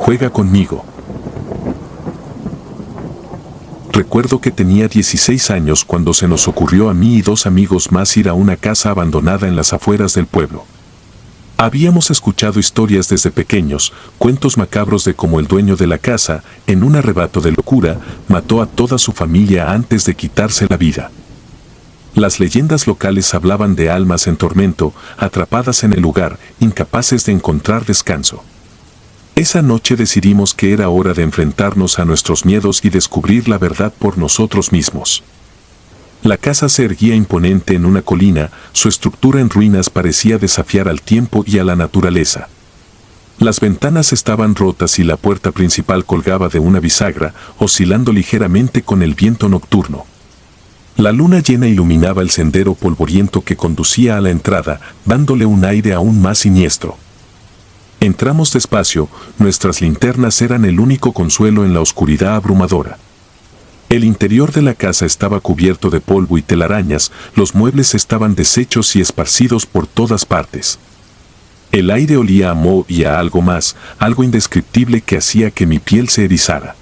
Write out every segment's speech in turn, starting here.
juega conmigo. Recuerdo que tenía 16 años cuando se nos ocurrió a mí y 2 amigos más ir a una casa abandonada en las afueras del pueblo. Habíamos escuchado historias desde pequeños, cuentos macabros de cómo el dueño de la casa, en un arrebato de locura, mató a toda su familia antes de quitarse la vida. Las leyendas locales hablaban de almas en tormento, atrapadas en el lugar, incapaces de encontrar descanso. Esa noche decidimos que era hora de enfrentarnos a nuestros miedos y descubrir la verdad por nosotros mismos. La casa se erguía imponente en una colina, su estructura en ruinas parecía desafiar al tiempo y a la naturaleza. Las ventanas estaban rotas y la puerta principal colgaba de una bisagra, oscilando ligeramente con el viento nocturno. La luna llena iluminaba el sendero polvoriento que conducía a la entrada, dándole un aire aún más siniestro. Entramos despacio, nuestras linternas eran el único consuelo en la oscuridad abrumadora. El interior de la casa estaba cubierto de polvo y telarañas, los muebles estaban deshechos y esparcidos por todas partes. El aire olía a moho y a algo más, algo indescriptible que hacía que mi piel se erizara.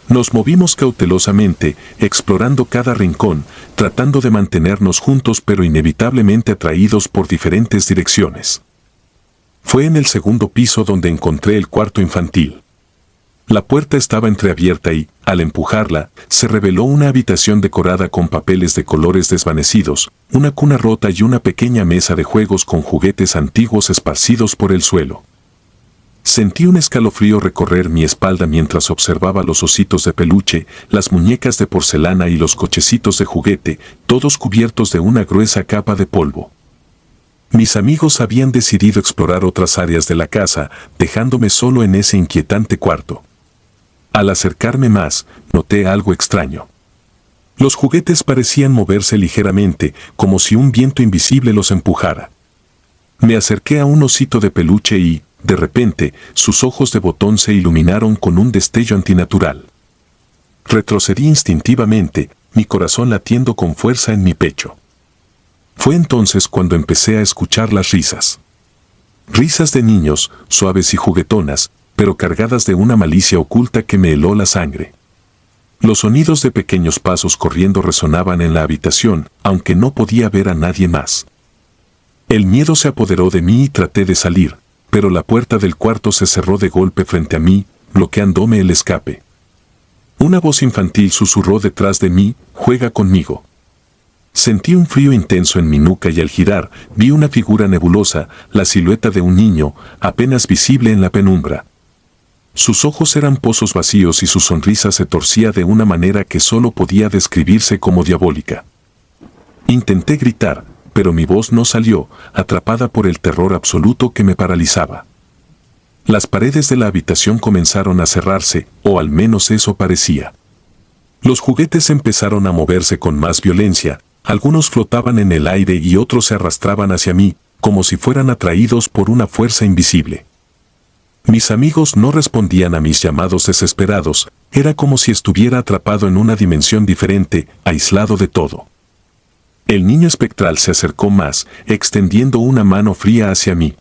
Nos movimos cautelosamente, explorando cada rincón, tratando de mantenernos juntos pero inevitablemente atraídos por diferentes direcciones. Fue en el segundo piso donde encontré el cuarto infantil. La puerta estaba entreabierta y, al empujarla, se reveló una habitación decorada con papeles de colores desvanecidos, una cuna rota y una pequeña mesa de juegos con juguetes antiguos esparcidos por el suelo. Sentí un escalofrío recorrer mi espalda mientras observaba los ositos de peluche, las muñecas de porcelana y los cochecitos de juguete, todos cubiertos de una gruesa capa de polvo. Mis amigos habían decidido explorar otras áreas de la casa, dejándome solo en ese inquietante cuarto. Al acercarme más, noté algo extraño. Los juguetes parecían moverse ligeramente, como si un viento invisible los empujara. Me acerqué a un osito de peluche y, de repente, sus ojos de botón se iluminaron con un destello antinatural. Retrocedí instintivamente, mi corazón latiendo con fuerza en mi pecho. Fue entonces cuando empecé a escuchar las risas. Risas de niños, suaves y juguetonas, pero cargadas de una malicia oculta que me heló la sangre. Los sonidos de pequeños pasos corriendo resonaban en la habitación, aunque no podía ver a nadie más. El miedo se apoderó de mí y traté de salir, pero la puerta del cuarto se cerró de golpe frente a mí, bloqueándome el escape. Una voz infantil susurró detrás de mí, «Juega conmigo». Sentí un frío intenso en mi nuca y al girar, vi una figura nebulosa, la silueta de un niño, apenas visible en la penumbra. Sus ojos eran pozos vacíos y su sonrisa se torcía de una manera que solo podía describirse como diabólica. Intenté gritar, pero mi voz no salió, atrapada por el terror absoluto que me paralizaba. Las paredes de la habitación comenzaron a cerrarse, o al menos eso parecía. Los juguetes empezaron a moverse con más violencia, algunos flotaban en el aire y otros se arrastraban hacia mí, como si fueran atraídos por una fuerza invisible. Mis amigos no respondían a mis llamados desesperados, era como si estuviera atrapado en una dimensión diferente, aislado de todo. El niño espectral se acercó más, extendiendo una mano fría hacia mí.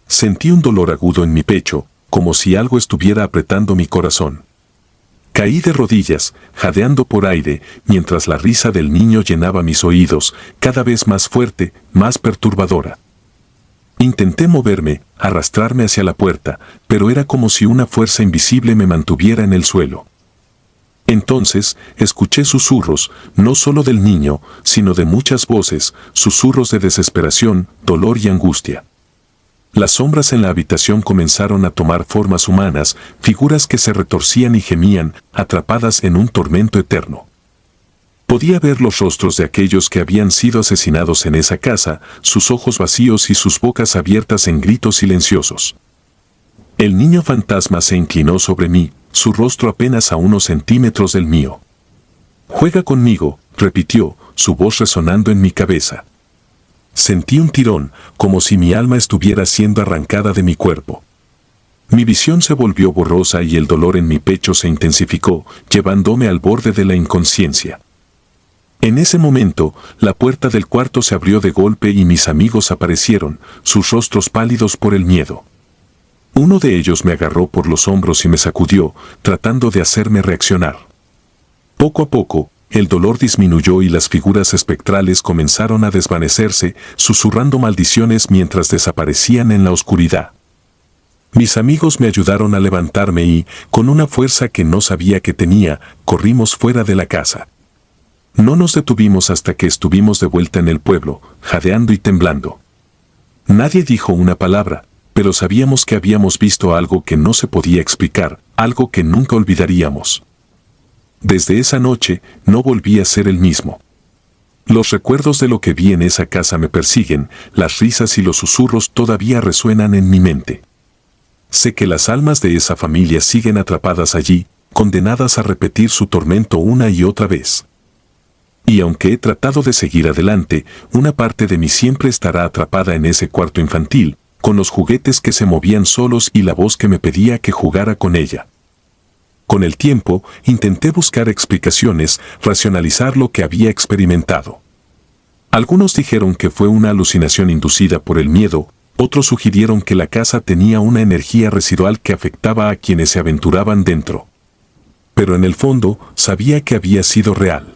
Sentí un dolor agudo en mi pecho, como si algo estuviera apretando mi corazón. Caí de rodillas, jadeando por aire, mientras la risa del niño llenaba mis oídos, cada vez más fuerte, más perturbadora. Intenté moverme, arrastrarme hacia la puerta, pero era como si una fuerza invisible me mantuviera en el suelo. Entonces, escuché susurros, no solo del niño, sino de muchas voces, susurros de desesperación, dolor y angustia. Las sombras en la habitación comenzaron a tomar formas humanas, figuras que se retorcían y gemían, atrapadas en un tormento eterno. Podía ver los rostros de aquellos que habían sido asesinados en esa casa, sus ojos vacíos y sus bocas abiertas en gritos silenciosos. El niño fantasma se inclinó sobre mí, su rostro apenas a unos centímetros del mío. «Juega conmigo», repitió, su voz resonando en mi cabeza. Sentí un tirón, como si mi alma estuviera siendo arrancada de mi cuerpo. Mi visión se volvió borrosa y el dolor en mi pecho se intensificó, llevándome al borde de la inconsciencia. En ese momento, la puerta del cuarto se abrió de golpe y mis amigos aparecieron, sus rostros pálidos por el miedo. Uno de ellos me agarró por los hombros y me sacudió, tratando de hacerme reaccionar. Poco a poco, el dolor disminuyó y las figuras espectrales comenzaron a desvanecerse, susurrando maldiciones mientras desaparecían en la oscuridad. Mis amigos me ayudaron a levantarme y, con una fuerza que no sabía que tenía, corrimos fuera de la casa. No nos detuvimos hasta que estuvimos de vuelta en el pueblo, jadeando y temblando. Nadie dijo una palabra, pero sabíamos que habíamos visto algo que no se podía explicar, algo que nunca olvidaríamos. Desde esa noche, no volví a ser el mismo. Los recuerdos de lo que vi en esa casa me persiguen, las risas y los susurros todavía resuenan en mi mente. Sé que las almas de esa familia siguen atrapadas allí, condenadas a repetir su tormento una y otra vez. Y aunque he tratado de seguir adelante, una parte de mí siempre estará atrapada en ese cuarto infantil, con los juguetes que se movían solos y la voz que me pedía que jugara con ella. Con el tiempo, intenté buscar explicaciones, racionalizar lo que había experimentado. Algunos dijeron que fue una alucinación inducida por el miedo, otros sugirieron que la casa tenía una energía residual que afectaba a quienes se aventuraban dentro. Pero en el fondo, sabía que había sido real.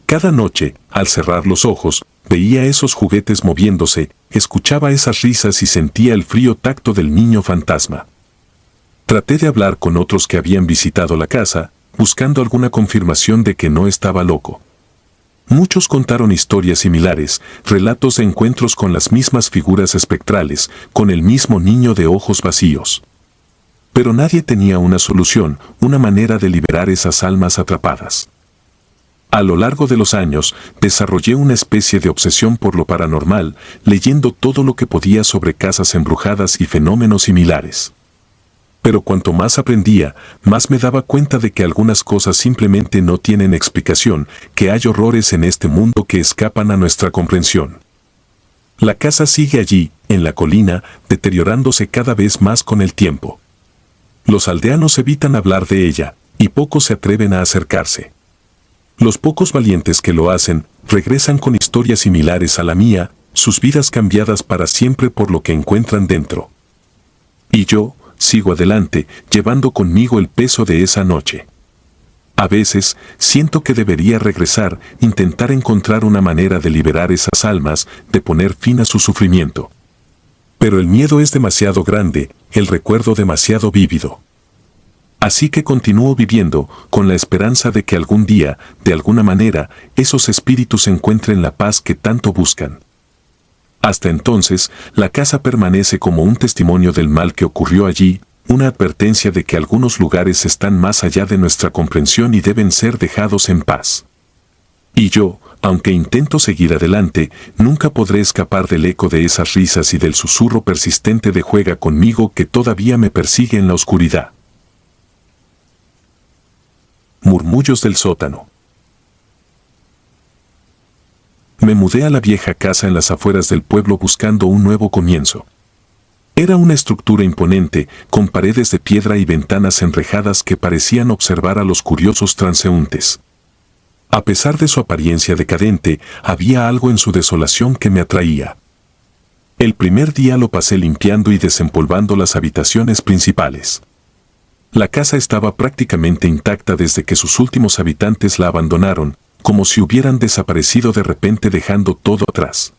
Cada noche, al cerrar los ojos, veía esos juguetes moviéndose, escuchaba esas risas y sentía el frío tacto del niño fantasma. Traté de hablar con otros que habían visitado la casa, buscando alguna confirmación de que no estaba loco. Muchos contaron historias similares, relatos de encuentros con las mismas figuras espectrales, con el mismo niño de ojos vacíos. Pero nadie tenía una solución, una manera de liberar esas almas atrapadas. A lo largo de los años, desarrollé una especie de obsesión por lo paranormal, leyendo todo lo que podía sobre casas embrujadas y fenómenos similares. Pero cuanto más aprendía, más me daba cuenta de que algunas cosas simplemente no tienen explicación, que hay horrores en este mundo que escapan a nuestra comprensión. La casa sigue allí, en la colina, deteriorándose cada vez más con el tiempo. Los aldeanos evitan hablar de ella, y pocos se atreven a acercarse. Los pocos valientes que lo hacen, regresan con historias similares a la mía, sus vidas cambiadas para siempre por lo que encuentran dentro. Y yo, sigo adelante, llevando conmigo el peso de esa noche. A veces, siento que debería regresar, intentar encontrar una manera de liberar esas almas, de poner fin a su sufrimiento. Pero el miedo es demasiado grande, el recuerdo demasiado vívido. Así que continúo viviendo, con la esperanza de que algún día, de alguna manera, esos espíritus encuentren la paz que tanto buscan. Hasta entonces, la casa permanece como un testimonio del mal que ocurrió allí, una advertencia de que algunos lugares están más allá de nuestra comprensión y deben ser dejados en paz. Y yo, aunque intento seguir adelante, nunca podré escapar del eco de esas risas y del susurro persistente de juega conmigo que todavía me persigue en la oscuridad. Murmullos del sótano. Me mudé a la vieja casa en las afueras del pueblo buscando un nuevo comienzo. Era una estructura imponente, con paredes de piedra y ventanas enrejadas que parecían observar a los curiosos transeúntes. A pesar de su apariencia decadente, había algo en su desolación que me atraía. El primer día lo pasé limpiando y desempolvando las habitaciones principales. La casa estaba prácticamente intacta desde que sus últimos habitantes la abandonaron, como si hubieran desaparecido de repente dejando todo atrás.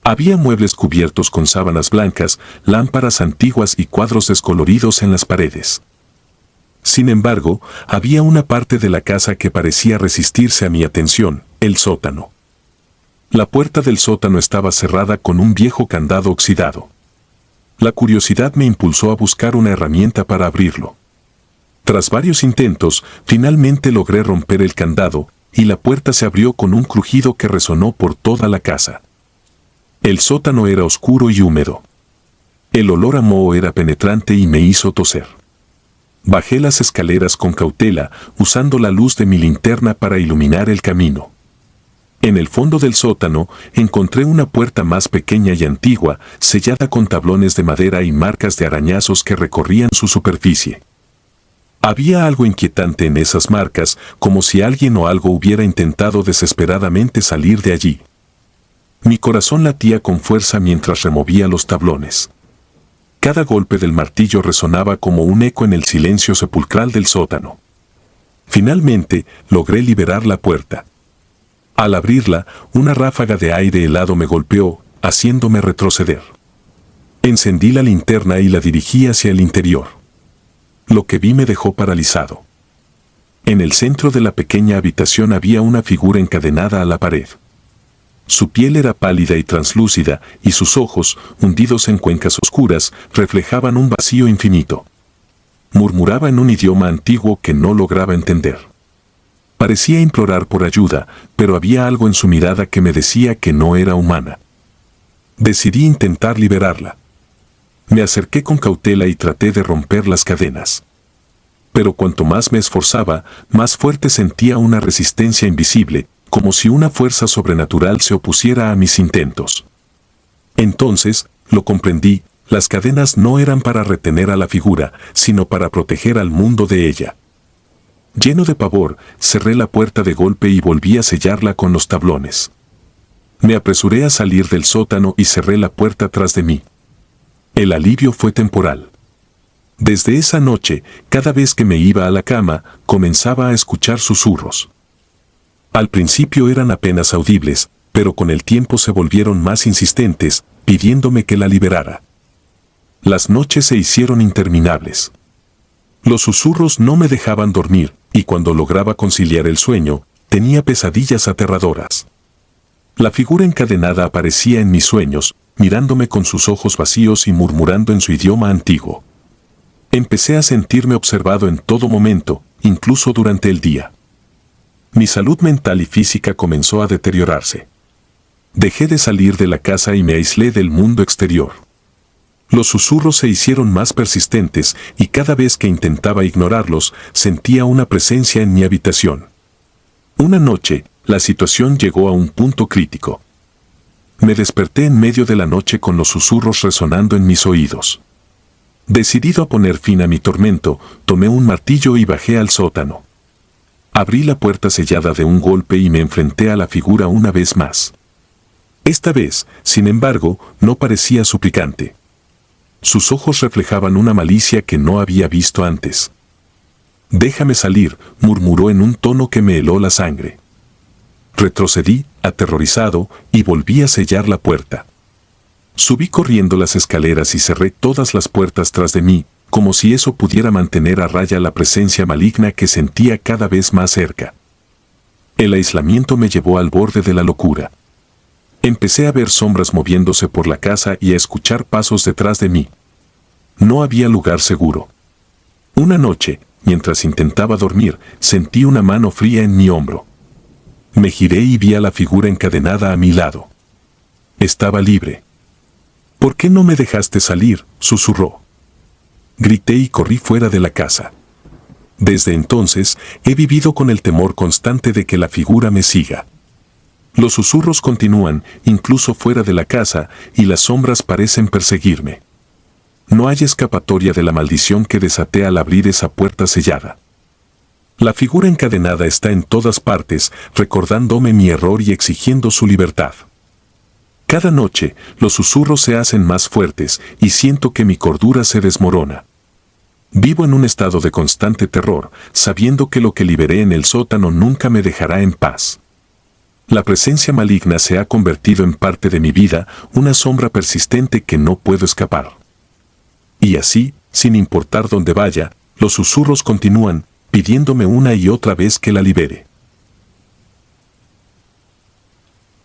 Había muebles cubiertos con sábanas blancas, lámparas antiguas y cuadros descoloridos en las paredes. Sin embargo, había una parte de la casa que parecía resistirse a mi atención, el sótano. La puerta del sótano estaba cerrada con un viejo candado oxidado. La curiosidad me impulsó a buscar una herramienta para abrirlo. Tras varios intentos, finalmente logré romper el candado, y la puerta se abrió con un crujido que resonó por toda la casa. El sótano era oscuro y húmedo. El olor a moho era penetrante y me hizo toser. Bajé las escaleras con cautela, usando la luz de mi linterna para iluminar el camino. En el fondo del sótano, encontré una puerta más pequeña y antigua, sellada con tablones de madera y marcas de arañazos que recorrían su superficie. Había algo inquietante en esas marcas, como si alguien o algo hubiera intentado desesperadamente salir de allí. Mi corazón latía con fuerza mientras removía los tablones. Cada golpe del martillo resonaba como un eco en el silencio sepulcral del sótano. Finalmente, logré liberar la puerta. Al abrirla, una ráfaga de aire helado me golpeó, haciéndome retroceder. Encendí la linterna y la dirigí hacia el interior. Lo que vi me dejó paralizado. En el centro de la pequeña habitación había una figura encadenada a la pared. Su piel era pálida y translúcida, y sus ojos, hundidos en cuencas oscuras, reflejaban un vacío infinito. Murmuraba en un idioma antiguo que no lograba entender. Parecía implorar por ayuda, pero había algo en su mirada que me decía que no era humana. Decidí intentar liberarla. Me acerqué con cautela y traté de romper las cadenas. Pero cuanto más me esforzaba, más fuerte sentía una resistencia invisible, como si una fuerza sobrenatural se opusiera a mis intentos. Entonces, lo comprendí, las cadenas no eran para retener a la figura, sino para proteger al mundo de ella. Lleno de pavor, cerré la puerta de golpe y volví a sellarla con los tablones. Me apresuré a salir del sótano y cerré la puerta tras de mí. El alivio fue temporal. Desde esa noche, cada vez que me iba a la cama, comenzaba a escuchar susurros. Al principio eran apenas audibles, pero con el tiempo se volvieron más insistentes, pidiéndome que la liberara. Las noches se hicieron interminables. Los susurros no me dejaban dormir, y cuando lograba conciliar el sueño, tenía pesadillas aterradoras. La figura encadenada aparecía en mis sueños, mirándome con sus ojos vacíos y murmurando en su idioma antiguo. Empecé a sentirme observado en todo momento, incluso durante el día. Mi salud mental y física comenzó a deteriorarse. Dejé de salir de la casa y me aislé del mundo exterior. Los susurros se hicieron más persistentes y cada vez que intentaba ignorarlos, sentía una presencia en mi habitación. Una noche, la situación llegó a un punto crítico. Me desperté en medio de la noche con los susurros resonando en mis oídos. Decidido a poner fin a mi tormento, tomé un martillo y bajé al sótano. Abrí la puerta sellada de un golpe y me enfrenté a la figura una vez más. Esta vez, sin embargo, no parecía suplicante. Sus ojos reflejaban una malicia que no había visto antes. «Déjame salir», murmuró en un tono que me heló la sangre. Retrocedí, aterrorizado, y volví a sellar la puerta. Subí corriendo las escaleras y cerré todas las puertas tras de mí, como si eso pudiera mantener a raya la presencia maligna que sentía cada vez más cerca. El aislamiento me llevó al borde de la locura. Empecé a ver sombras moviéndose por la casa y a escuchar pasos detrás de mí. No había lugar seguro. Una noche, mientras intentaba dormir, sentí una mano fría en mi hombro. Me giré y vi a la figura encadenada a mi lado. Estaba libre. «¿Por qué no me dejaste salir?», susurró. Grité y corrí fuera de la casa. Desde entonces, he vivido con el temor constante de que la figura me siga. Los susurros continúan, incluso fuera de la casa, y las sombras parecen perseguirme. No hay escapatoria de la maldición que desaté al abrir esa puerta sellada. La figura encadenada está en todas partes, recordándome mi error y exigiendo su libertad. Cada noche, los susurros se hacen más fuertes y siento que mi cordura se desmorona. Vivo en un estado de constante terror, sabiendo que lo que liberé en el sótano nunca me dejará en paz. La presencia maligna se ha convertido en parte de mi vida, una sombra persistente que no puedo escapar. Y así, sin importar dónde vaya, los susurros continúan, pidiéndome una y otra vez que la libere.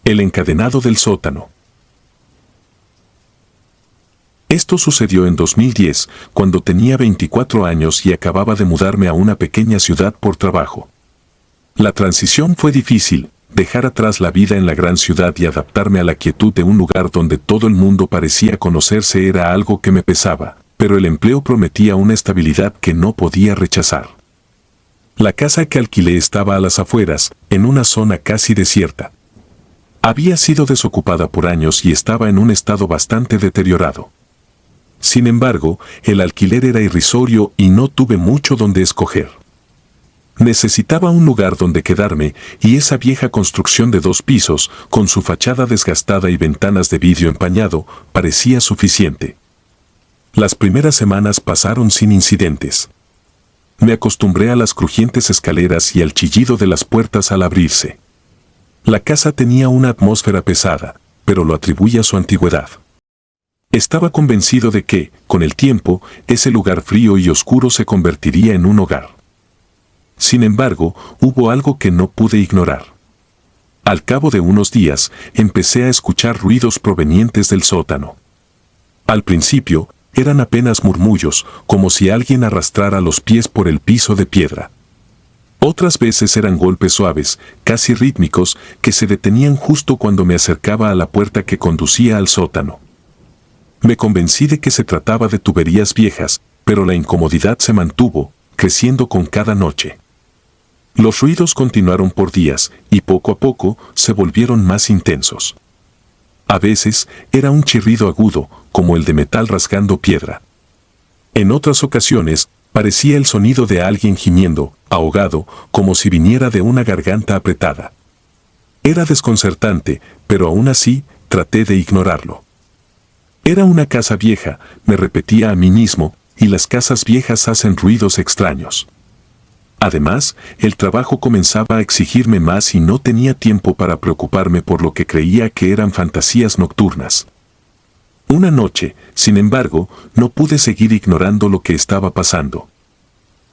El encadenado del sótano. Esto sucedió en 2010, cuando tenía 24 años y acababa de mudarme a una pequeña ciudad por trabajo. La transición fue difícil, dejar atrás la vida en la gran ciudad y adaptarme a la quietud de un lugar donde todo el mundo parecía conocerse era algo que me pesaba, pero el empleo prometía una estabilidad que no podía rechazar. La casa que alquilé estaba a las afueras, en una zona casi desierta. Había sido desocupada por años y estaba en un estado bastante deteriorado. Sin embargo, el alquiler era irrisorio y no tuve mucho donde escoger. Necesitaba un lugar donde quedarme y esa vieja construcción de 2 pisos, con su fachada desgastada y ventanas de vidrio empañado, parecía suficiente. Las primeras semanas pasaron sin incidentes. Me acostumbré a las crujientes escaleras y al chillido de las puertas al abrirse. La casa tenía una atmósfera pesada, pero lo atribuía a su antigüedad. Estaba convencido de que, con el tiempo, ese lugar frío y oscuro se convertiría en un hogar. Sin embargo, hubo algo que no pude ignorar. Al cabo de unos días, empecé a escuchar ruidos provenientes del sótano. Al principio, eran apenas murmullos, como si alguien arrastrara los pies por el piso de piedra. Otras veces eran golpes suaves, casi rítmicos, que se detenían justo cuando me acercaba a la puerta que conducía al sótano. Me convencí de que se trataba de tuberías viejas, pero la incomodidad se mantuvo, creciendo con cada noche. Los ruidos continuaron por días, y poco a poco se volvieron más intensos. A veces era un chirrido agudo, como el de metal rasgando piedra. En otras ocasiones, parecía el sonido de alguien gimiendo, ahogado, como si viniera de una garganta apretada. Era desconcertante, pero aún así, traté de ignorarlo. Era una casa vieja, me repetía a mí mismo, y las casas viejas hacen ruidos extraños. Además, el trabajo comenzaba a exigirme más y no tenía tiempo para preocuparme por lo que creía que eran fantasías nocturnas. Una noche, sin embargo, no pude seguir ignorando lo que estaba pasando.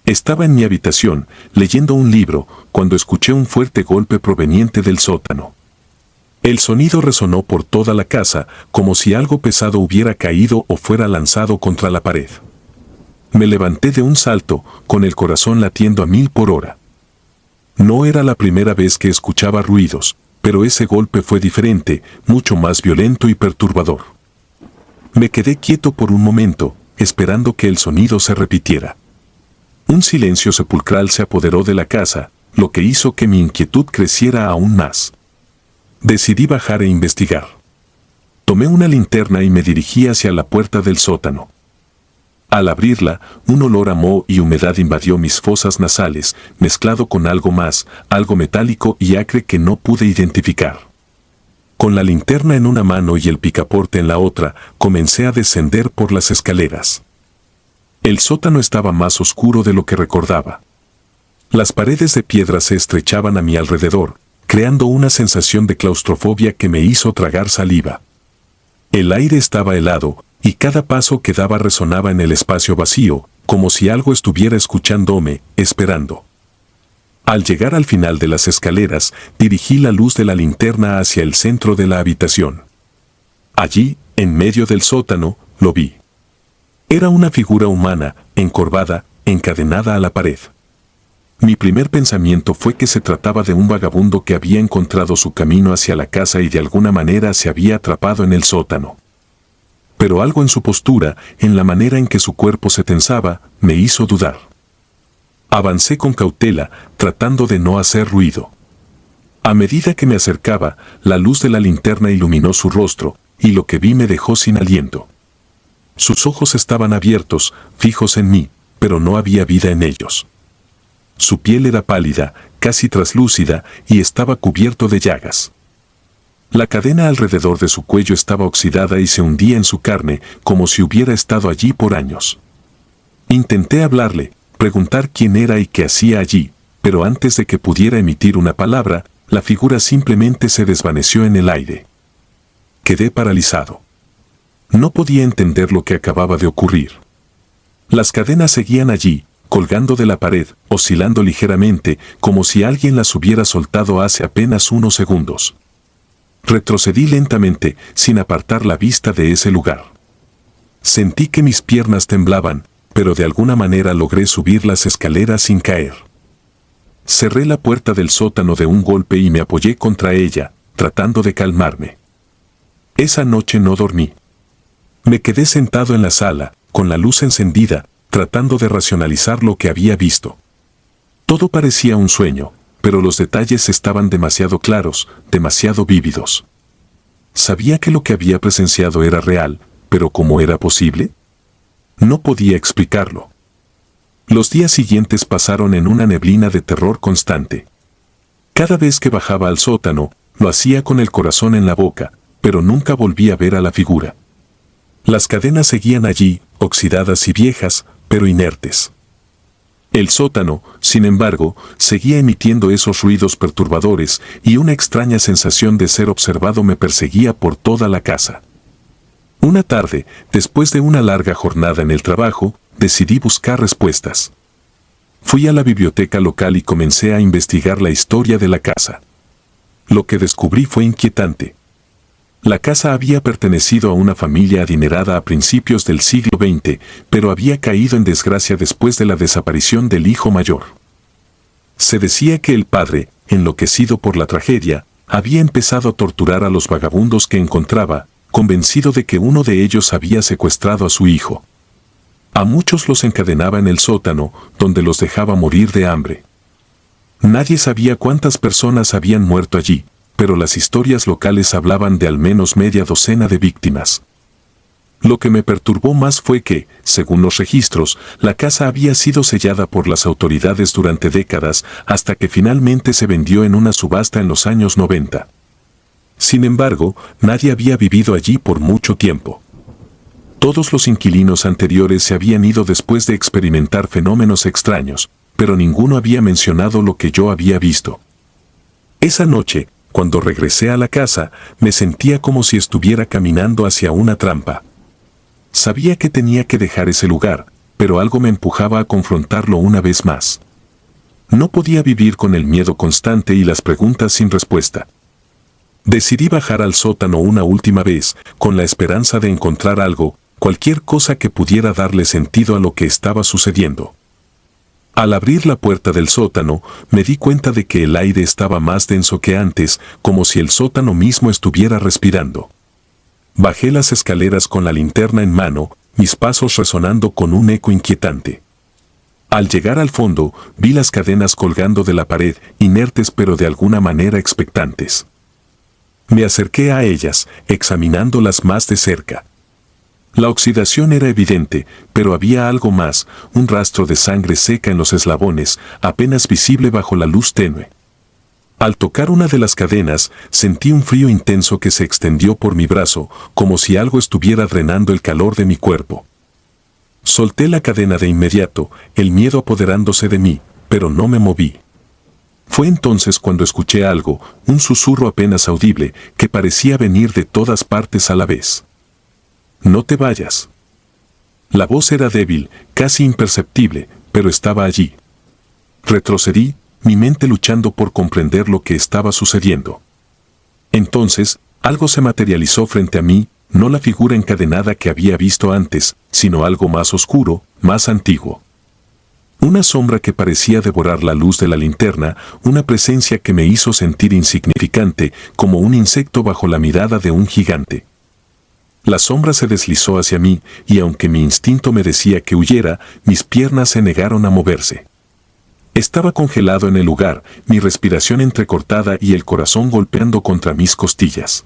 Estaba en mi habitación, leyendo un libro, cuando escuché un fuerte golpe proveniente del sótano. El sonido resonó por toda la casa, como si algo pesado hubiera caído o fuera lanzado contra la pared. Me levanté de un salto, con el corazón latiendo a 1000 por hora. No era la primera vez que escuchaba ruidos, pero ese golpe fue diferente, mucho más violento y perturbador. Me quedé quieto por un momento, esperando que el sonido se repitiera. Un silencio sepulcral se apoderó de la casa, lo que hizo que mi inquietud creciera aún más. Decidí bajar e investigar. Tomé una linterna y me dirigí hacia la puerta del sótano. Al abrirla, un olor a moho y humedad invadió mis fosas nasales, mezclado con algo más, algo metálico y acre que no pude identificar. Con la linterna en una mano y el picaporte en la otra, comencé a descender por las escaleras. El sótano estaba más oscuro de lo que recordaba. Las paredes de piedra se estrechaban a mi alrededor, creando una sensación de claustrofobia que me hizo tragar saliva. El aire estaba helado, y cada paso que daba resonaba en el espacio vacío, como si algo estuviera escuchándome, esperando. Al llegar al final de las escaleras, dirigí la luz de la linterna hacia el centro de la habitación. Allí, en medio del sótano, lo vi. Era una figura humana, encorvada, encadenada a la pared. Mi primer pensamiento fue que se trataba de un vagabundo que había encontrado su camino hacia la casa y de alguna manera se había atrapado en el sótano. Pero algo en su postura, en la manera en que su cuerpo se tensaba, me hizo dudar. Avancé con cautela, tratando de no hacer ruido. A medida que me acercaba, la luz de la linterna iluminó su rostro, y lo que vi me dejó sin aliento. Sus ojos estaban abiertos, fijos en mí, pero no había vida en ellos. Su piel era pálida, casi traslúcida, y estaba cubierto de llagas. La cadena alrededor de su cuello estaba oxidada y se hundía en su carne, como si hubiera estado allí por años. Intenté hablarle, preguntar quién era y qué hacía allí, pero antes de que pudiera emitir una palabra, la figura simplemente se desvaneció en el aire. Quedé paralizado. No podía entender lo que acababa de ocurrir. Las cadenas seguían allí, colgando de la pared, oscilando ligeramente, como si alguien las hubiera soltado hace apenas unos segundos. Retrocedí lentamente, sin apartar la vista de ese lugar. Sentí que mis piernas temblaban, pero de alguna manera logré subir las escaleras sin caer. Cerré la puerta del sótano de un golpe y me apoyé contra ella, tratando de calmarme. Esa noche no dormí. Me quedé sentado en la sala, con la luz encendida, tratando de racionalizar lo que había visto. Todo parecía un sueño, pero los detalles estaban demasiado claros, demasiado vívidos. Sabía que lo que había presenciado era real, pero ¿cómo era posible? No podía explicarlo. Los días siguientes pasaron en una neblina de terror constante. Cada vez que bajaba al sótano, lo hacía con el corazón en la boca, pero nunca volví a ver a la figura. Las cadenas seguían allí, oxidadas y viejas, pero inertes. El sótano, sin embargo, seguía emitiendo esos ruidos perturbadores y una extraña sensación de ser observado me perseguía por toda la casa. Una tarde, después de una larga jornada en el trabajo, decidí buscar respuestas. Fui a la biblioteca local y comencé a investigar la historia de la casa. Lo que descubrí fue inquietante. La casa había pertenecido a una familia adinerada a principios del siglo XX, pero había caído en desgracia después de la desaparición del hijo mayor. Se decía que el padre, enloquecido por la tragedia, había empezado a torturar a los vagabundos que encontraba, convencido de que uno de ellos había secuestrado a su hijo. A muchos los encadenaba en el sótano, donde los dejaba morir de hambre. Nadie sabía cuántas personas habían muerto allí, pero las historias locales hablaban de al menos media docena de víctimas. Lo que me perturbó más fue que, según los registros, la casa había sido sellada por las autoridades durante décadas hasta que finalmente se vendió en una subasta en los años 90. Sin embargo, nadie había vivido allí por mucho tiempo. Todos los inquilinos anteriores se habían ido después de experimentar fenómenos extraños, pero ninguno había mencionado lo que yo había visto. Esa noche, cuando regresé a la casa, me sentía como si estuviera caminando hacia una trampa. Sabía que tenía que dejar ese lugar, pero algo me empujaba a confrontarlo una vez más. No podía vivir con el miedo constante y las preguntas sin respuesta. Decidí bajar al sótano una última vez, con la esperanza de encontrar algo, cualquier cosa que pudiera darle sentido a lo que estaba sucediendo. Al abrir la puerta del sótano, me di cuenta de que el aire estaba más denso que antes, como si el sótano mismo estuviera respirando. Bajé las escaleras con la linterna en mano, mis pasos resonando con un eco inquietante. Al llegar al fondo, vi las cadenas colgando de la pared, inertes pero de alguna manera expectantes. Me acerqué a ellas, examinándolas más de cerca. La oxidación era evidente, pero había algo más, un rastro de sangre seca en los eslabones, apenas visible bajo la luz tenue. Al tocar una de las cadenas, sentí un frío intenso que se extendió por mi brazo, como si algo estuviera drenando el calor de mi cuerpo. Solté la cadena de inmediato, el miedo apoderándose de mí, pero no me moví. Fue entonces cuando escuché algo, un susurro apenas audible, que parecía venir de todas partes a la vez. «No te vayas». La voz era débil, casi imperceptible, pero estaba allí. Retrocedí, mi mente luchando por comprender lo que estaba sucediendo. Entonces, algo se materializó frente a mí, no la figura encadenada que había visto antes, sino algo más oscuro, más antiguo. Una sombra que parecía devorar la luz de la linterna, una presencia que me hizo sentir insignificante, como un insecto bajo la mirada de un gigante. La sombra se deslizó hacia mí, y aunque mi instinto me decía que huyera, mis piernas se negaron a moverse. Estaba congelado en el lugar, mi respiración entrecortada y el corazón golpeando contra mis costillas.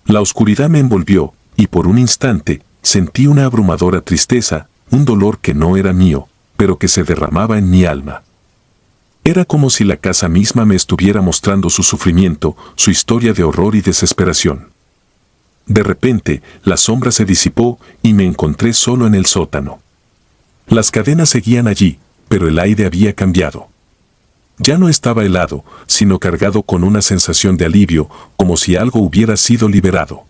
La oscuridad me envolvió, y por un instante, sentí una abrumadora tristeza, un dolor que no era mío, pero que se derramaba en mi alma. Era como si la casa misma me estuviera mostrando su sufrimiento, su historia de horror y desesperación. De repente, la sombra se disipó y me encontré solo en el sótano. Las cadenas seguían allí, pero el aire había cambiado. Ya no estaba helado, sino cargado con una sensación de alivio, como si algo hubiera sido liberado.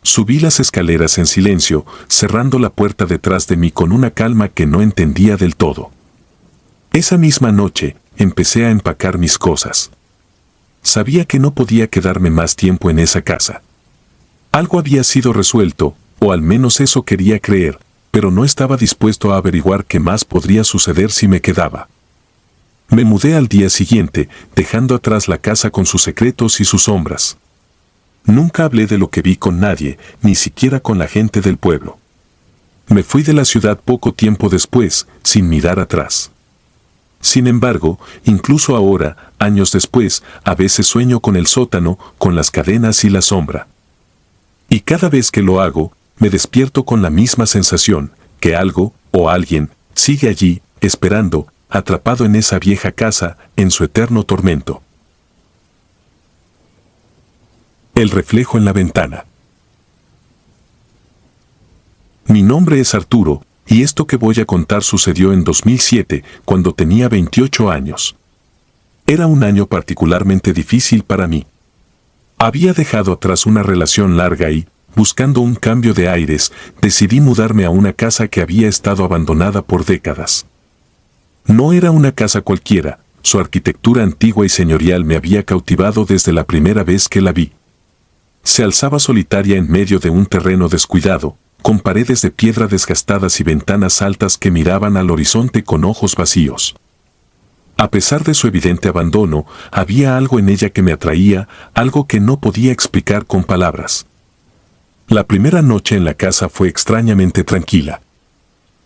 Subí las escaleras en silencio, cerrando la puerta detrás de mí con una calma que no entendía del todo. Esa misma noche, empecé a empacar mis cosas. Sabía que no podía quedarme más tiempo en esa casa. Algo había sido resuelto, o al menos eso quería creer, pero no estaba dispuesto a averiguar qué más podría suceder si me quedaba. Me mudé al día siguiente, dejando atrás la casa con sus secretos y sus sombras. Nunca hablé de lo que vi con nadie, ni siquiera con la gente del pueblo. Me fui de la ciudad poco tiempo después, sin mirar atrás. Sin embargo, incluso ahora, años después, a veces sueño con el sótano, con las cadenas y la sombra. Y cada vez que lo hago, me despierto con la misma sensación, que algo, o alguien, sigue allí, esperando, atrapado en esa vieja casa, en su eterno tormento. El reflejo en la ventana. Mi nombre es Arturo, y esto que voy a contar sucedió en 2007, cuando tenía 28 años. Era un año particularmente difícil para mí. Había dejado atrás una relación larga y, buscando un cambio de aires, decidí mudarme a una casa que había estado abandonada por décadas. No era una casa cualquiera, su arquitectura antigua y señorial me había cautivado desde la primera vez que la vi. Se alzaba solitaria en medio de un terreno descuidado, con paredes de piedra desgastadas y ventanas altas que miraban al horizonte con ojos vacíos. A pesar de su evidente abandono, había algo en ella que me atraía, algo que no podía explicar con palabras. La primera noche en la casa fue extrañamente tranquila.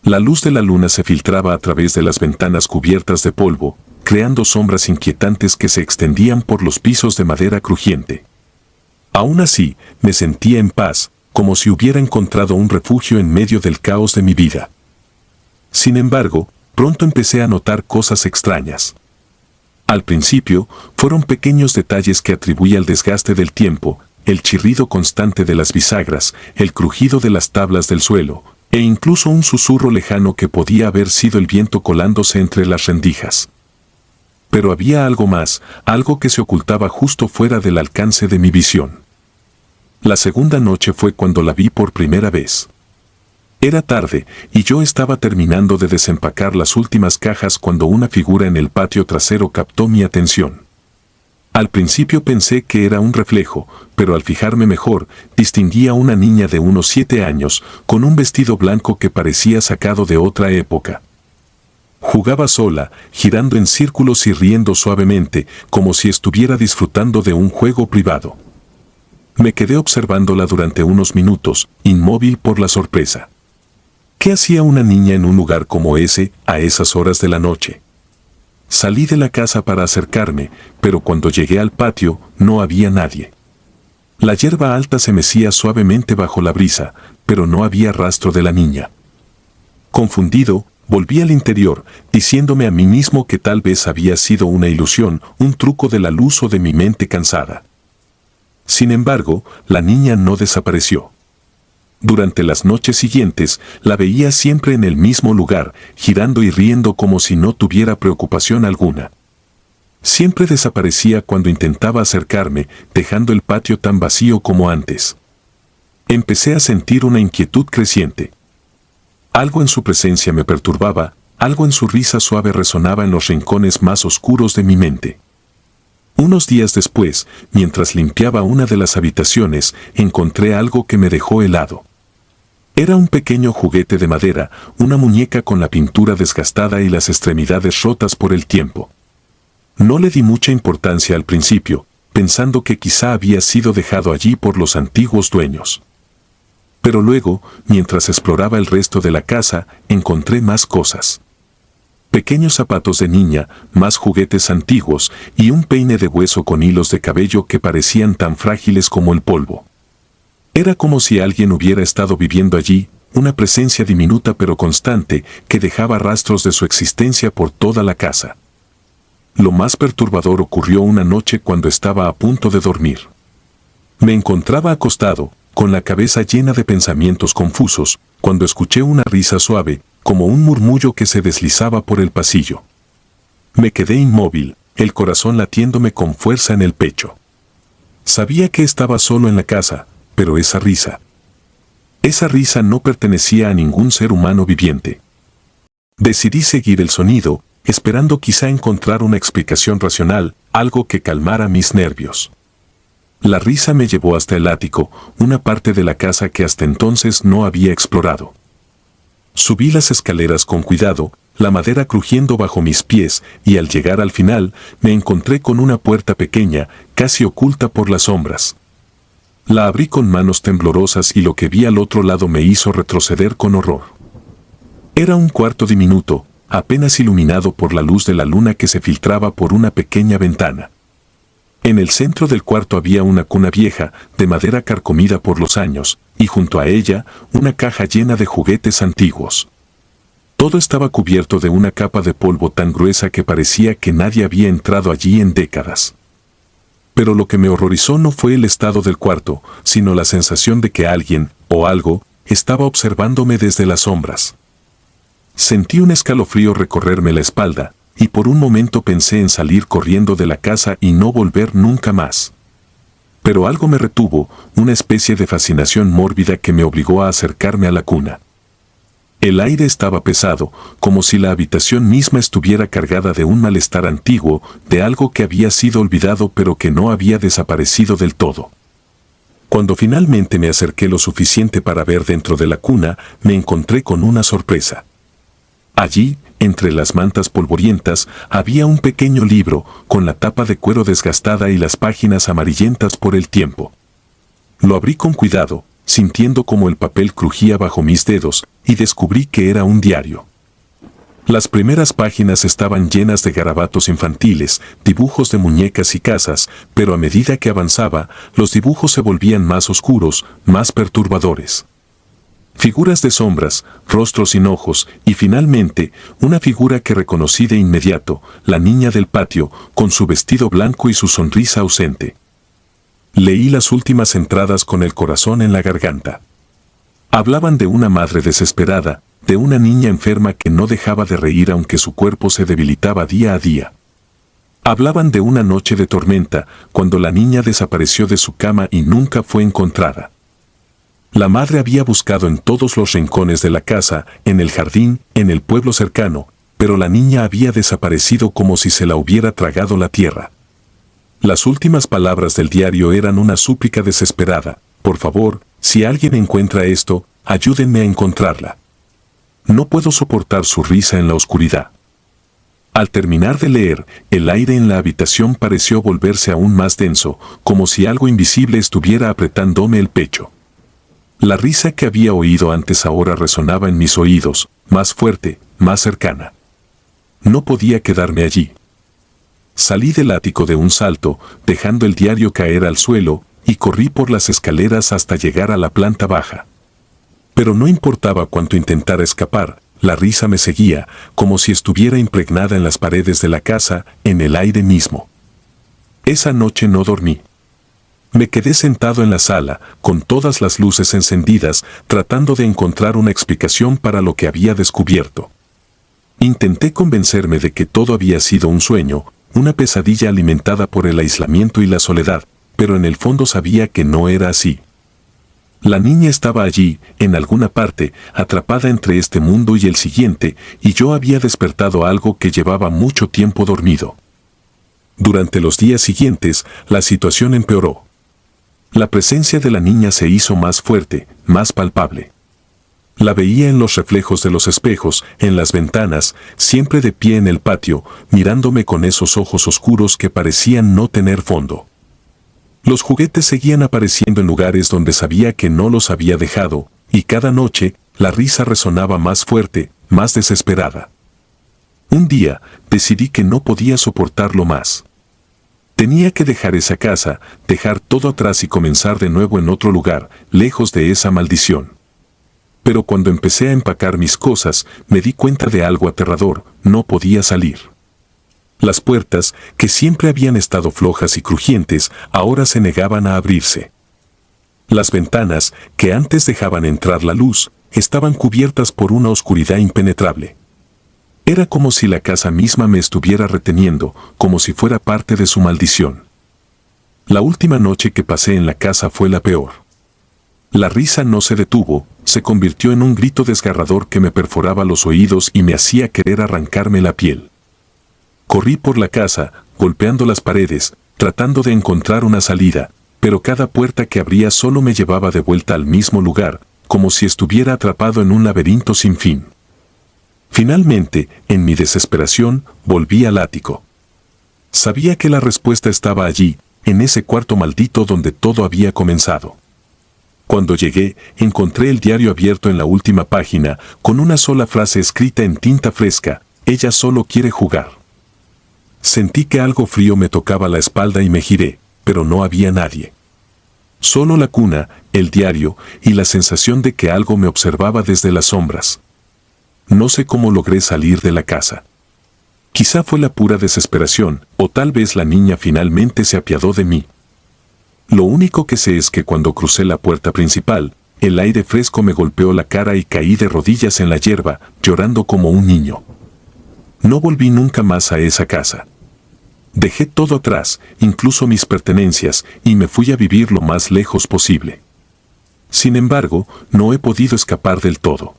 La luz de la luna se filtraba a través de las ventanas cubiertas de polvo, creando sombras inquietantes que se extendían por los pisos de madera crujiente. Aún así, me sentía en paz, como si hubiera encontrado un refugio en medio del caos de mi vida. Sin embargo, pronto empecé a notar cosas extrañas. Al principio, fueron pequeños detalles que atribuí al desgaste del tiempo, el chirrido constante de las bisagras, el crujido de las tablas del suelo, e incluso un susurro lejano que podía haber sido el viento colándose entre las rendijas. Pero había algo más, algo que se ocultaba justo fuera del alcance de mi visión. La segunda noche fue cuando la vi por primera vez. Era tarde, y yo estaba terminando de desempacar las últimas cajas cuando una figura en el patio trasero captó mi atención. Al principio pensé que era un reflejo, pero al fijarme mejor, distinguí a una niña de unos 7 años, con un vestido blanco que parecía sacado de otra época. Jugaba sola, girando en círculos y riendo suavemente, como si estuviera disfrutando de un juego privado. Me quedé observándola durante unos minutos, inmóvil por la sorpresa. ¿Qué hacía una niña en un lugar como ese, a esas horas de la noche? Salí de la casa para acercarme, pero cuando llegué al patio, no había nadie. La hierba alta se mecía suavemente bajo la brisa, pero no había rastro de la niña. Confundido, volví al interior, diciéndome a mí mismo que tal vez había sido una ilusión, un truco de la luz o de mi mente cansada. Sin embargo, la niña no desapareció. Durante las noches siguientes, la veía siempre en el mismo lugar, girando y riendo como si no tuviera preocupación alguna. Siempre desaparecía cuando intentaba acercarme, dejando el patio tan vacío como antes. Empecé a sentir una inquietud creciente. Algo en su presencia me perturbaba, algo en su risa suave resonaba en los rincones más oscuros de mi mente. Unos días después, mientras limpiaba una de las habitaciones, encontré algo que me dejó helado. Era un pequeño juguete de madera, una muñeca con la pintura desgastada y las extremidades rotas por el tiempo. No le di mucha importancia al principio, pensando que quizá había sido dejado allí por los antiguos dueños. Pero luego, mientras exploraba el resto de la casa, encontré más cosas. Pequeños zapatos de niña, más juguetes antiguos y un peine de hueso con hilos de cabello que parecían tan frágiles como el polvo. Era como si alguien hubiera estado viviendo allí, una presencia diminuta pero constante que dejaba rastros de su existencia por toda la casa. Lo más perturbador ocurrió una noche cuando estaba a punto de dormir. Me encontraba acostado, con la cabeza llena de pensamientos confusos, cuando escuché una risa suave, como un murmullo que se deslizaba por el pasillo. Me quedé inmóvil, el corazón latiéndome con fuerza en el pecho. Sabía que estaba solo en la casa, pero esa risa no pertenecía a ningún ser humano viviente. Decidí seguir el sonido, esperando quizá encontrar una explicación racional, algo que calmara mis nervios. La risa me llevó hasta el ático, una parte de la casa que hasta entonces no había explorado. Subí las escaleras con cuidado, la madera crujiendo bajo mis pies, y al llegar al final, me encontré con una puerta pequeña, casi oculta por las sombras. La abrí con manos temblorosas y lo que vi al otro lado me hizo retroceder con horror. Era un cuarto diminuto, apenas iluminado por la luz de la luna que se filtraba por una pequeña ventana. En el centro del cuarto había una cuna vieja, de madera carcomida por los años, y junto a ella, una caja llena de juguetes antiguos. Todo estaba cubierto de una capa de polvo tan gruesa que parecía que nadie había entrado allí en décadas. Pero lo que me horrorizó no fue el estado del cuarto, sino la sensación de que alguien, o algo, estaba observándome desde las sombras. Sentí un escalofrío recorrerme la espalda, y por un momento pensé en salir corriendo de la casa y no volver nunca más. Pero algo me retuvo, una especie de fascinación mórbida que me obligó a acercarme a la cuna. El aire estaba pesado, como si la habitación misma estuviera cargada de un malestar antiguo, de algo que había sido olvidado pero que no había desaparecido del todo. Cuando finalmente me acerqué lo suficiente para ver dentro de la cuna, me encontré con una sorpresa. Allí, entre las mantas polvorientas, había un pequeño libro, con la tapa de cuero desgastada y las páginas amarillentas por el tiempo. Lo abrí con cuidado, sintiendo como el papel crujía bajo mis dedos, y descubrí que era un diario. Las primeras páginas estaban llenas de garabatos infantiles, dibujos de muñecas y casas, pero a medida que avanzaba, los dibujos se volvían más oscuros, más perturbadores. Figuras de sombras, rostros sin ojos, y finalmente, una figura que reconocí de inmediato, la niña del patio, con su vestido blanco y su sonrisa ausente. Leí las últimas entradas con el corazón en la garganta. Hablaban de una madre desesperada, de una niña enferma que no dejaba de reír aunque su cuerpo se debilitaba día a día. Hablaban de una noche de tormenta, cuando la niña desapareció de su cama y nunca fue encontrada. La madre había buscado en todos los rincones de la casa, en el jardín, en el pueblo cercano, pero la niña había desaparecido como si se la hubiera tragado la tierra. Las últimas palabras del diario eran una súplica desesperada: por favor, si alguien encuentra esto, ayúdenme a encontrarla. No puedo soportar su risa en la oscuridad. Al terminar de leer, el aire en la habitación pareció volverse aún más denso, como si algo invisible estuviera apretándome el pecho. La risa que había oído antes ahora resonaba en mis oídos, más fuerte, más cercana. No podía quedarme allí. Salí del ático de un salto, dejando el diario caer al suelo, y corrí por las escaleras hasta llegar a la planta baja. Pero no importaba cuánto intentara escapar, la risa me seguía, como si estuviera impregnada en las paredes de la casa, en el aire mismo. Esa noche no dormí. Me quedé sentado en la sala, con todas las luces encendidas, tratando de encontrar una explicación para lo que había descubierto. Intenté convencerme de que todo había sido un sueño, una pesadilla alimentada por el aislamiento y la soledad, pero en el fondo sabía que no era así. La niña estaba allí, en alguna parte, atrapada entre este mundo y el siguiente, y yo había despertado algo que llevaba mucho tiempo dormido. Durante los días siguientes, la situación empeoró. La presencia de la niña se hizo más fuerte, más palpable. La veía en los reflejos de los espejos, en las ventanas, siempre de pie en el patio, mirándome con esos ojos oscuros que parecían no tener fondo. Los juguetes seguían apareciendo en lugares donde sabía que no los había dejado, y cada noche, la risa resonaba más fuerte, más desesperada. Un día, decidí que no podía soportarlo más. Tenía que dejar esa casa, dejar todo atrás y comenzar de nuevo en otro lugar, lejos de esa maldición. Pero cuando empecé a empacar mis cosas, me di cuenta de algo aterrador: no podía salir. Las puertas, que siempre habían estado flojas y crujientes, ahora se negaban a abrirse. Las ventanas, que antes dejaban entrar la luz, estaban cubiertas por una oscuridad impenetrable. Era como si la casa misma me estuviera reteniendo, como si fuera parte de su maldición. La última noche que pasé en la casa fue la peor. La risa no se detuvo, se convirtió en un grito desgarrador que me perforaba los oídos y me hacía querer arrancarme la piel. Corrí por la casa, golpeando las paredes, tratando de encontrar una salida, pero cada puerta que abría solo me llevaba de vuelta al mismo lugar, como si estuviera atrapado en un laberinto sin fin. Finalmente, en mi desesperación, volví al ático. Sabía que la respuesta estaba allí, en ese cuarto maldito donde todo había comenzado. Cuando llegué, encontré el diario abierto en la última página, con una sola frase escrita en tinta fresca: ella solo quiere jugar. Sentí que algo frío me tocaba la espalda y me giré, pero no había nadie. Solo la cuna, el diario, y la sensación de que algo me observaba desde las sombras. No sé cómo logré salir de la casa. Quizá fue la pura desesperación, o tal vez la niña finalmente se apiadó de mí. Lo único que sé es que cuando crucé la puerta principal, el aire fresco me golpeó la cara y caí de rodillas en la hierba, llorando como un niño. No volví nunca más a esa casa. Dejé todo atrás, incluso mis pertenencias, y me fui a vivir lo más lejos posible. Sin embargo, no he podido escapar del todo.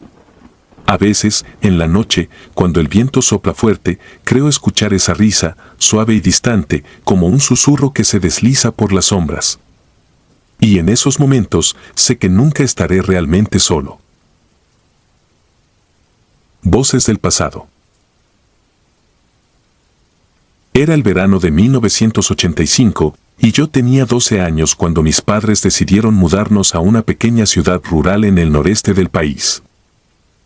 A veces, en la noche, cuando el viento sopla fuerte, creo escuchar esa risa, suave y distante, como un susurro que se desliza por las sombras. Y en esos momentos, sé que nunca estaré realmente solo. Voces del pasado. Era el verano de 1985, y yo tenía 12 años cuando mis padres decidieron mudarnos a una pequeña ciudad rural en el noreste del país.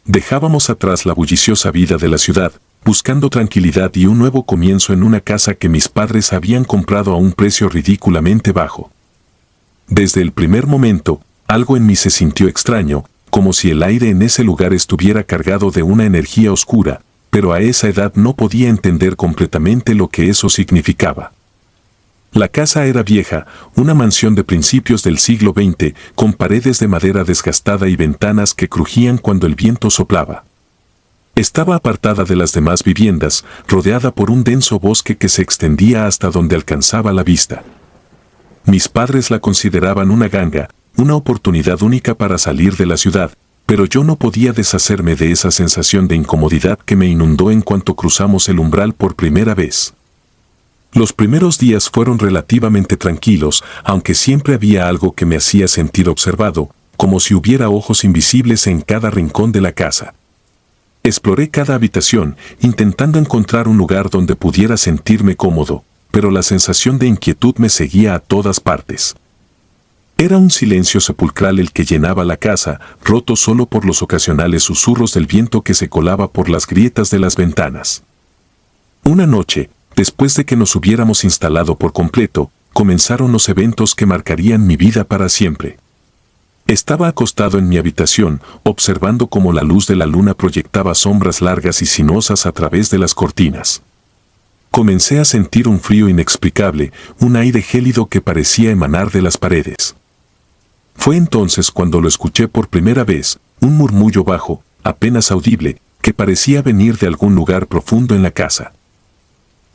Dejábamos atrás la bulliciosa vida de la ciudad, buscando tranquilidad y un nuevo comienzo en una casa que mis padres habían comprado a un precio ridículamente bajo. Desde el primer momento, algo en mí se sintió extraño, como si el aire en ese lugar estuviera cargado de una energía oscura, pero a esa edad no podía entender completamente lo que eso significaba. La casa era vieja, una mansión de principios del siglo XX, con paredes de madera desgastada y ventanas que crujían cuando el viento soplaba. Estaba apartada de las demás viviendas, rodeada por un denso bosque que se extendía hasta donde alcanzaba la vista. Mis padres la consideraban una ganga, una oportunidad única para salir de la ciudad, pero yo no podía deshacerme de esa sensación de incomodidad que me inundó en cuanto cruzamos el umbral por primera vez. Los primeros días fueron relativamente tranquilos, aunque siempre había algo que me hacía sentir observado, como si hubiera ojos invisibles en cada rincón de la casa. Exploré cada habitación, intentando encontrar un lugar donde pudiera sentirme cómodo, pero la sensación de inquietud me seguía a todas partes. Era un silencio sepulcral el que llenaba la casa, roto solo por los ocasionales susurros del viento que se colaba por las grietas de las ventanas. Una noche, después de que nos hubiéramos instalado por completo, comenzaron los eventos que marcarían mi vida para siempre. Estaba acostado en mi habitación, observando cómo la luz de la luna proyectaba sombras largas y sinuosas a través de las cortinas. Comencé a sentir un frío inexplicable, un aire gélido que parecía emanar de las paredes. Fue entonces cuando lo escuché por primera vez, un murmullo bajo, apenas audible, que parecía venir de algún lugar profundo en la casa.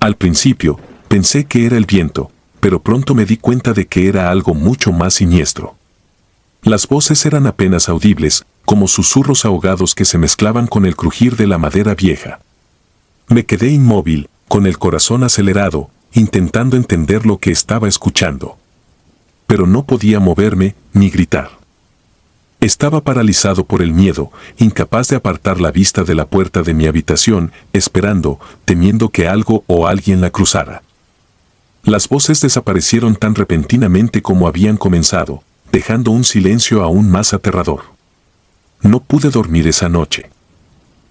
Al principio, pensé que era el viento, pero pronto me di cuenta de que era algo mucho más siniestro. Las voces eran apenas audibles, como susurros ahogados que se mezclaban con el crujir de la madera vieja. Me quedé inmóvil, con el corazón acelerado, intentando entender lo que estaba escuchando. Pero no podía moverme, ni gritar. Estaba paralizado por el miedo, incapaz de apartar la vista de la puerta de mi habitación, esperando, temiendo que algo o alguien la cruzara. Las voces desaparecieron tan repentinamente como habían comenzado, dejando un silencio aún más aterrador. No pude dormir esa noche.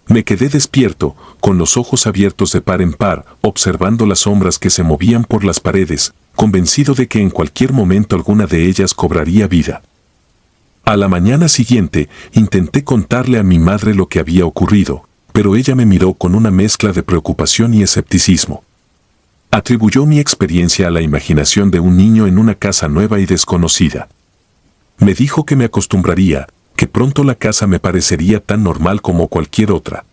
Me quedé despierto, con los ojos abiertos de par en par, observando las sombras que se movían por las paredes, convencido de que en cualquier momento alguna de ellas cobraría vida. A la mañana siguiente, intenté contarle a mi madre lo que había ocurrido, pero ella me miró con una mezcla de preocupación y escepticismo. Atribuyó mi experiencia a la imaginación de un niño en una casa nueva y desconocida. Me dijo que me acostumbraría, que pronto la casa me parecería tan normal como cualquier otra.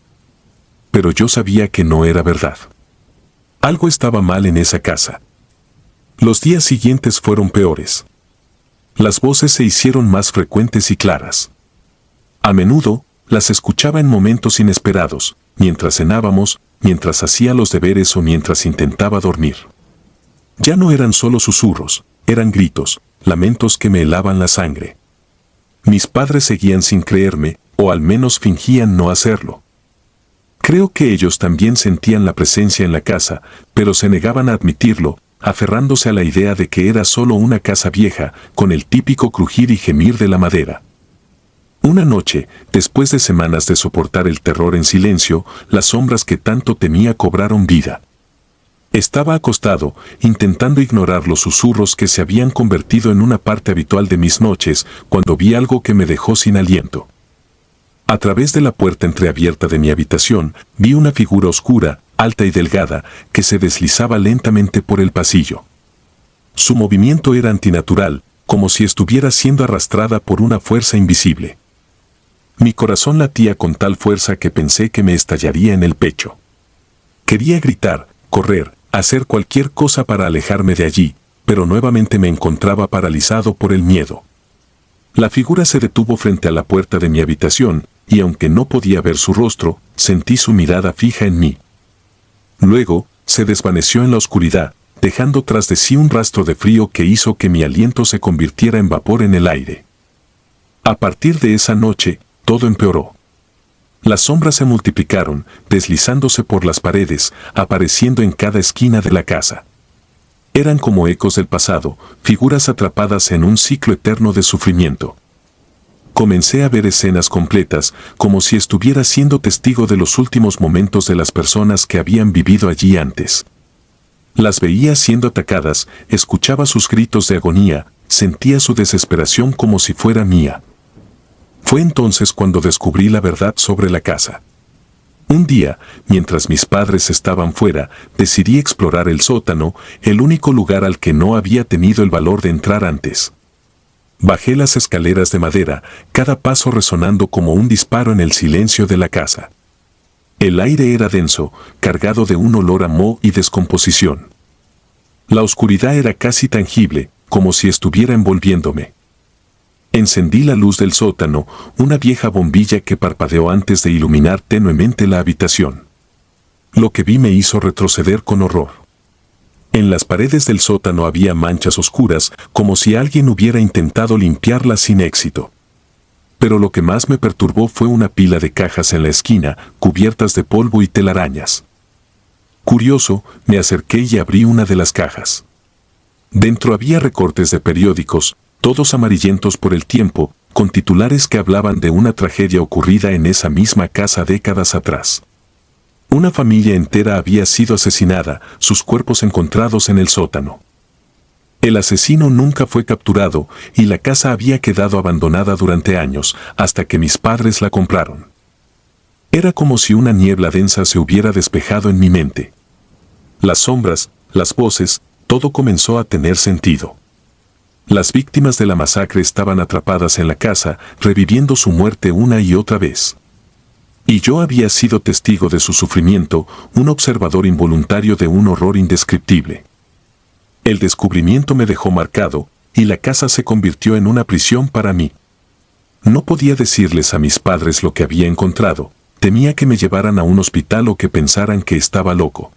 Pero yo sabía que no era verdad. Algo estaba mal en esa casa. Los días siguientes fueron peores. Las voces se hicieron más frecuentes y claras. A menudo, las escuchaba en momentos inesperados, mientras cenábamos, mientras hacía los deberes o mientras intentaba dormir. Ya no eran solo susurros, eran gritos, lamentos que me helaban la sangre. Mis padres seguían sin creerme, o al menos fingían no hacerlo. Creo que ellos también sentían la presencia en la casa, pero se negaban a admitirlo, aferrándose a la idea de que era solo una casa vieja, con el típico crujir y gemir de la madera. Una noche, después de semanas de soportar el terror en silencio, las sombras que tanto temía cobraron vida. Estaba acostado, intentando ignorar los susurros que se habían convertido en una parte habitual de mis noches, cuando vi algo que me dejó sin aliento. A través de la puerta entreabierta de mi habitación, vi una figura oscura, alta y delgada, que se deslizaba lentamente por el pasillo. Su movimiento era antinatural, como si estuviera siendo arrastrada por una fuerza invisible. Mi corazón latía con tal fuerza que pensé que me estallaría en el pecho. Quería gritar, correr, hacer cualquier cosa para alejarme de allí, pero nuevamente me encontraba paralizado por el miedo. La figura se detuvo frente a la puerta de mi habitación, y aunque no podía ver su rostro, sentí su mirada fija en mí. Luego, se desvaneció en la oscuridad, dejando tras de sí un rastro de frío que hizo que mi aliento se convirtiera en vapor en el aire. A partir de esa noche, todo empeoró. Las sombras se multiplicaron, deslizándose por las paredes, apareciendo en cada esquina de la casa. Eran como ecos del pasado, figuras atrapadas en un ciclo eterno de sufrimiento. Comencé a ver escenas completas, como si estuviera siendo testigo de los últimos momentos de las personas que habían vivido allí antes. Las veía siendo atacadas, escuchaba sus gritos de agonía, sentía su desesperación como si fuera mía. Fue entonces cuando descubrí la verdad sobre la casa. Un día, mientras mis padres estaban fuera, decidí explorar el sótano, el único lugar al que no había tenido el valor de entrar antes. Bajé las escaleras de madera, cada paso resonando como un disparo en el silencio de la casa. El aire era denso, cargado de un olor a moho y descomposición. La oscuridad era casi tangible, como si estuviera envolviéndome. Encendí la luz del sótano, una vieja bombilla que parpadeó antes de iluminar tenuemente la habitación. Lo que vi me hizo retroceder con horror. En las paredes del sótano había manchas oscuras, como si alguien hubiera intentado limpiarlas sin éxito. Pero lo que más me perturbó fue una pila de cajas en la esquina, cubiertas de polvo y telarañas. Curioso, me acerqué y abrí una de las cajas. Dentro había recortes de periódicos, todos amarillentos por el tiempo, con titulares que hablaban de una tragedia ocurrida en esa misma casa décadas atrás. Una familia entera había sido asesinada, sus cuerpos encontrados en el sótano. El asesino nunca fue capturado y la casa había quedado abandonada durante años, hasta que mis padres la compraron. Era como si una niebla densa se hubiera despejado en mi mente. Las sombras, las voces, todo comenzó a tener sentido. Las víctimas de la masacre estaban atrapadas en la casa, reviviendo su muerte una y otra vez. Y yo había sido testigo de su sufrimiento, un observador involuntario de un horror indescriptible. El descubrimiento me dejó marcado, y la casa se convirtió en una prisión para mí. No podía decirles a mis padres lo que había encontrado, temía que me llevaran a un hospital o que pensaran que estaba loco.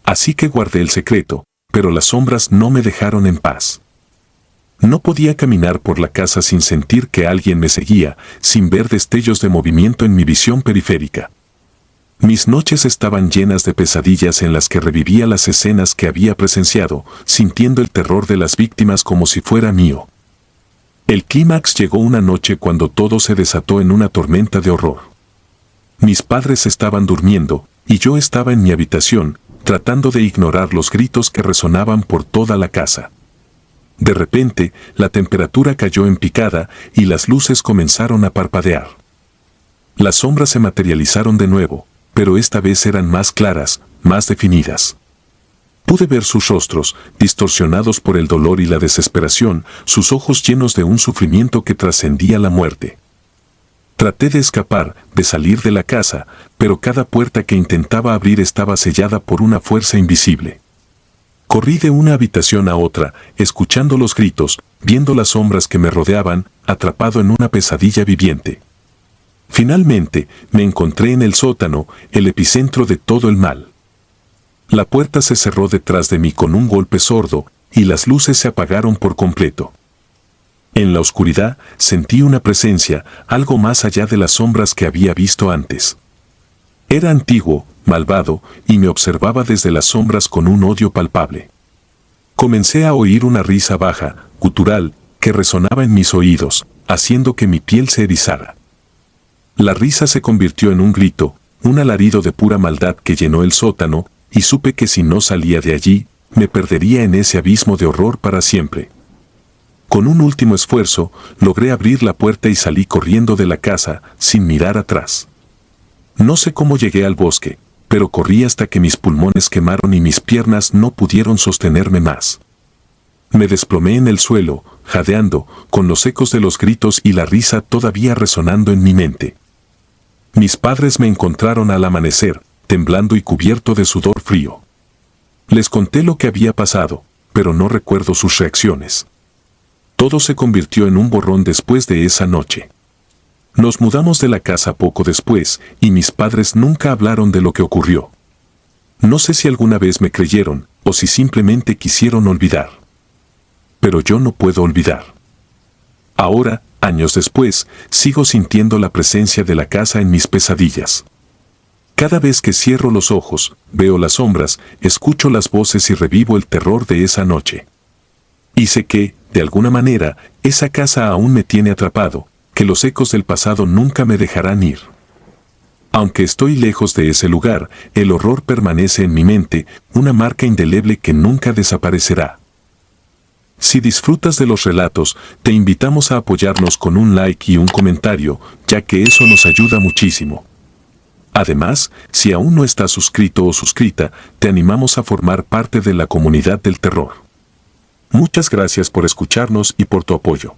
Así que guardé el secreto, pero las sombras no me dejaron en paz. No podía caminar por la casa sin sentir que alguien me seguía, sin ver destellos de movimiento en mi visión periférica. Mis noches estaban llenas de pesadillas en las que revivía las escenas que había presenciado, sintiendo el terror de las víctimas como si fuera mío. El clímax llegó una noche cuando todo se desató en una tormenta de horror. Mis padres estaban durmiendo, y yo estaba en mi habitación, tratando de ignorar los gritos que resonaban por toda la casa. De repente, la temperatura cayó en picada y las luces comenzaron a parpadear. Las sombras se materializaron de nuevo, pero esta vez eran más claras, más definidas. Pude ver sus rostros, distorsionados por el dolor y la desesperación, sus ojos llenos de un sufrimiento que trascendía la muerte. Traté de escapar, de salir de la casa, pero cada puerta que intentaba abrir estaba sellada por una fuerza invisible. Corrí de una habitación a otra, escuchando los gritos, viendo las sombras que me rodeaban, atrapado en una pesadilla viviente. Finalmente, me encontré en el sótano, el epicentro de todo el mal. La puerta se cerró detrás de mí con un golpe sordo, y las luces se apagaron por completo. En la oscuridad, sentí una presencia, algo más allá de las sombras que había visto antes. Era antiguo, malvado, y me observaba desde las sombras con un odio palpable. Comencé a oír una risa baja, gutural, que resonaba en mis oídos, haciendo que mi piel se erizara. La risa se convirtió en un grito, un alarido de pura maldad que llenó el sótano, y supe que si no salía de allí, me perdería en ese abismo de horror para siempre. Con un último esfuerzo, logré abrir la puerta y salí corriendo de la casa, sin mirar atrás. No sé cómo llegué al bosque, pero corrí hasta que mis pulmones quemaron y mis piernas no pudieron sostenerme más. Me desplomé en el suelo, jadeando, con los ecos de los gritos y la risa todavía resonando en mi mente. Mis padres me encontraron al amanecer, temblando y cubierto de sudor frío. Les conté lo que había pasado, pero no recuerdo sus reacciones. Todo se convirtió en un borrón después de esa noche. Nos mudamos de la casa poco después, y mis padres nunca hablaron de lo que ocurrió. No sé si alguna vez me creyeron, o si simplemente quisieron olvidar. Pero yo no puedo olvidar. Ahora, años después, sigo sintiendo la presencia de la casa en mis pesadillas. Cada vez que cierro los ojos, veo las sombras, escucho las voces y revivo el terror de esa noche. Y sé que, de alguna manera, esa casa aún me tiene atrapado, que los ecos del pasado nunca me dejarán ir. Aunque estoy lejos de ese lugar, el horror permanece en mi mente, una marca indeleble que nunca desaparecerá. Si disfrutas de los relatos, te invitamos a apoyarnos con un like y un comentario, ya que eso nos ayuda muchísimo. Además, si aún no estás suscrito o suscrita, te animamos a formar parte de la comunidad del terror. Muchas gracias por escucharnos y por tu apoyo.